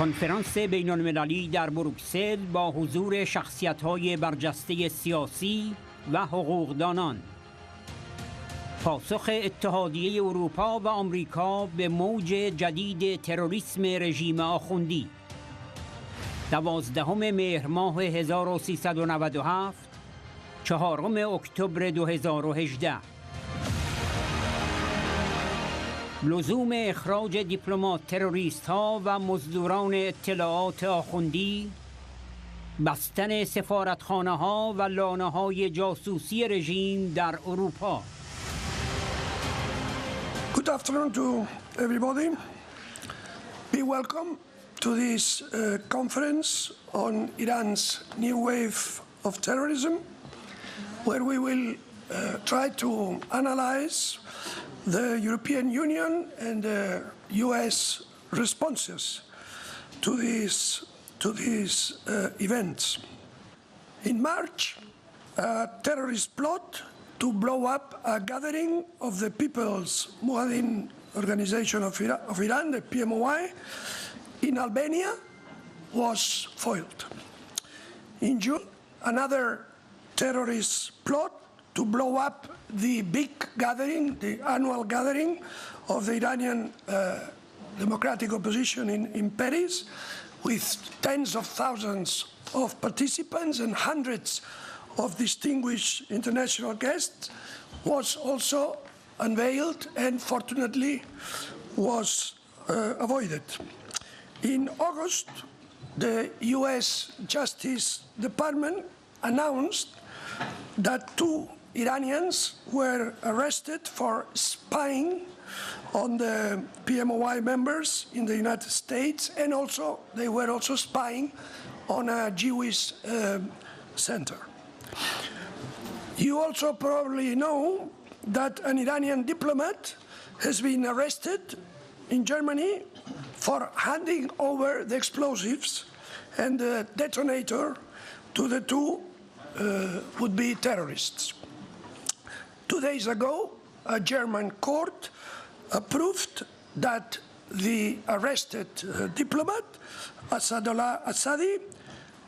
کنفرانس بین الملللی در بروکسل با حضور شخصیت‌های برجسته سیاسی و حقوقدانان. پاسخ اتحادیه اروپا و آمریکا به موج جدید تروریسم رژیم آخوندی. 12 مهر ماه 1397 4 اکتبر 2018. لزوم اخراج دیپلمات تروریست ها و مزدوران اطلاعات آخوندی، بستن سفارتخانه ها و لانه های جاسوسی رژیم در اروپا. Good afternoon to everybody. Be welcome to this conference on Iran's new wave of terrorism, where we will try to analyze the European Union and the US responses to these events. In March, a terrorist plot to blow up a gathering of the People's Muadhin Organization of Iran, the PMOI, in Albania was foiled. In June, another terrorist plot to blow up the big gathering, the annual gathering of the Iranian democratic opposition in Paris, with tens of thousands of participants and hundreds of distinguished international guests, was also unveiled and fortunately was avoided. In August, the US Justice Department announced that 2 Iranians were arrested for spying on the PMOI members in the United States, and they were also spying on a Jewish center. You also probably know that an Iranian diplomat has been arrested in Germany for handing over the explosives and the detonator to the 2 would-be terrorists. 2 days ago, a German court approved that the arrested diplomat, Asadollah Assadi,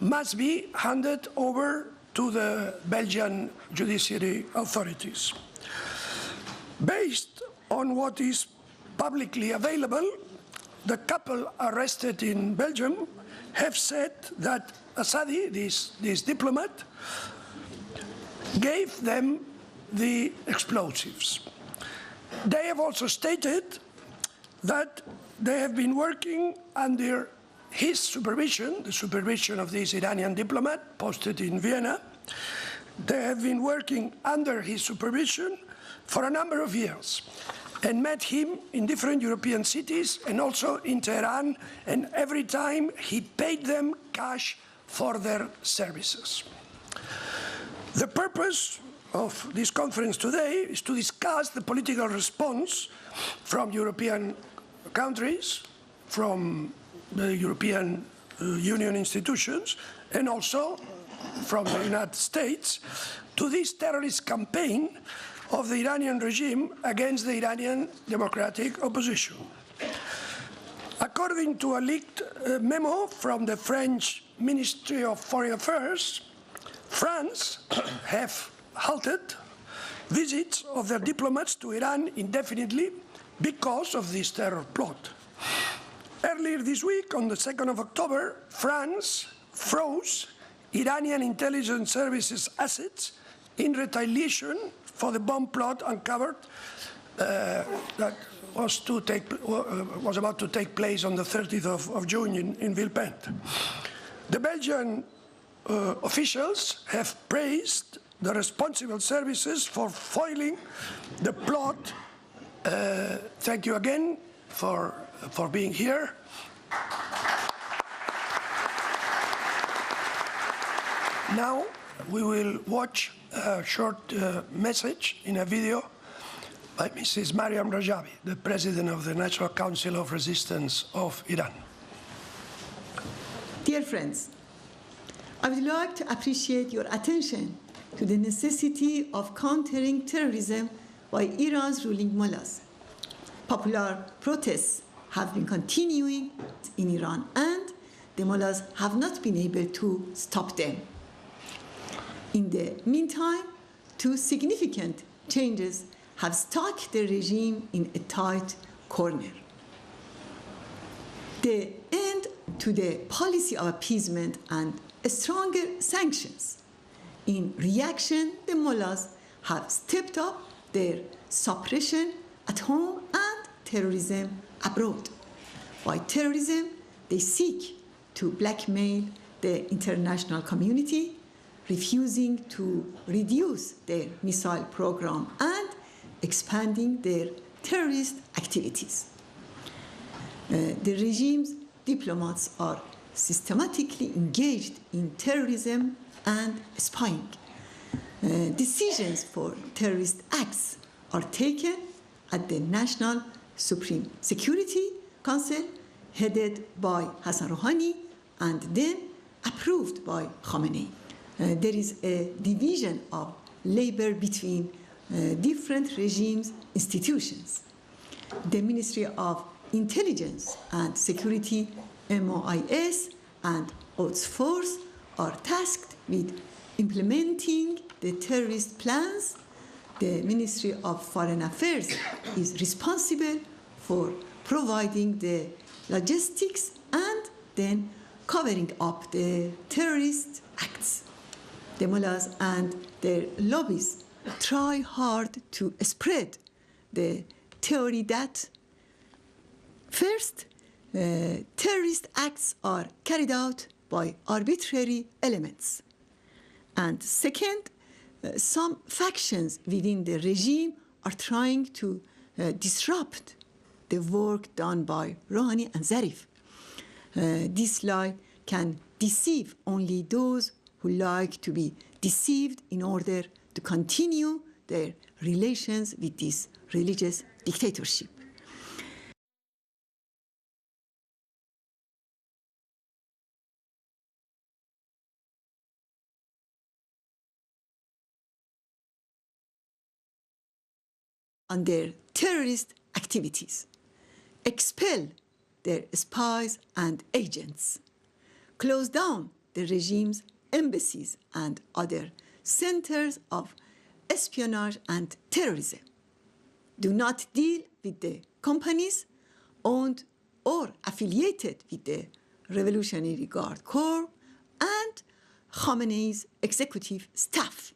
must be handed over to the Belgian judiciary authorities. Based on what is publicly available, the couple arrested in Belgium have said that Assadi, this diplomat, gave them the explosives. They have also stated that they have been working under his supervision, the supervision of this Iranian diplomat posted in Vienna. They have been working under his supervision for a number of years and met him in different European cities and also in Tehran, and every time he paid them cash for their services. The purpose of this conference today is to discuss the political response from European countries, from the European Union institutions, and also from the United States to this terrorist campaign of the Iranian regime against the Iranian democratic opposition. According to a leaked memo from the French Ministry of Foreign Affairs, France have halted visits of their diplomats to Iran indefinitely because of this terror plot. Earlier this week, on the 2nd of October, France froze Iranian intelligence services assets in retaliation for the bomb plot uncovered that was about to take place on the 30th of June in Villepinte. The Belgian officials have praised the responsible services for foiling the plot. Thank you again for being here. Now we will watch a short message in a video by Mrs. Meriem, the President of the National Council of Resistance of Iran. Dear friends, I would like to appreciate your attention to the necessity of countering terrorism by Iran's ruling mullahs. Popular protests have been continuing in Iran, and the mullahs have not been able to stop them. In the meantime, two significant changes have stuck the regime in a tight corner. The end to the policy of appeasement and stronger sanctions. In reaction, the mullahs have stepped up their suppression at home and terrorism abroad. By terrorism, they seek to blackmail the international community, refusing to reduce their missile program and expanding their terrorist activities. The regime's diplomats are systematically engaged in terrorism and spying. Decisions for terrorist acts are taken at the National Supreme Security Council, headed by Hassan Rouhani, and then approved by Khamenei. There is a division of labor between different regimes' institutions. The Ministry of Intelligence and Security, MOIS, and Quds Force are tasked with implementing the terrorist plans. The Ministry of Foreign Affairs is responsible for providing the logistics and then covering up the terrorist acts. The mullahs and their lobbies try hard to spread the theory that first, terrorist acts are carried out by arbitrary elements. And second, some factions within the regime are trying to disrupt the work done by Rouhani and Zarif. This lie can deceive only those who like to be deceived in order to continue their relations with this religious dictatorship. On their terrorist activities, expel their spies and agents, close down the regime's embassies and other centers of espionage and terrorism. Do not deal with the companies owned or affiliated with the Revolutionary Guard Corps and Khamenei's executive staff.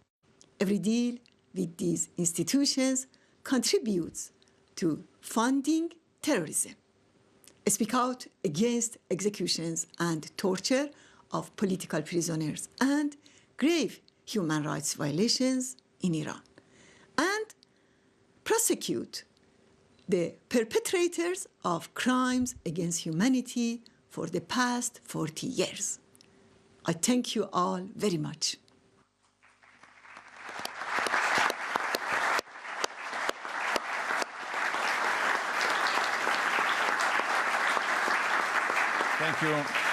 Every deal with these institutions contributes to funding terrorism. Speak out against executions and torture of political prisoners and grave human rights violations in Iran. And prosecute the perpetrators of crimes against humanity for the past 40 years. I thank you all very much. Thank you.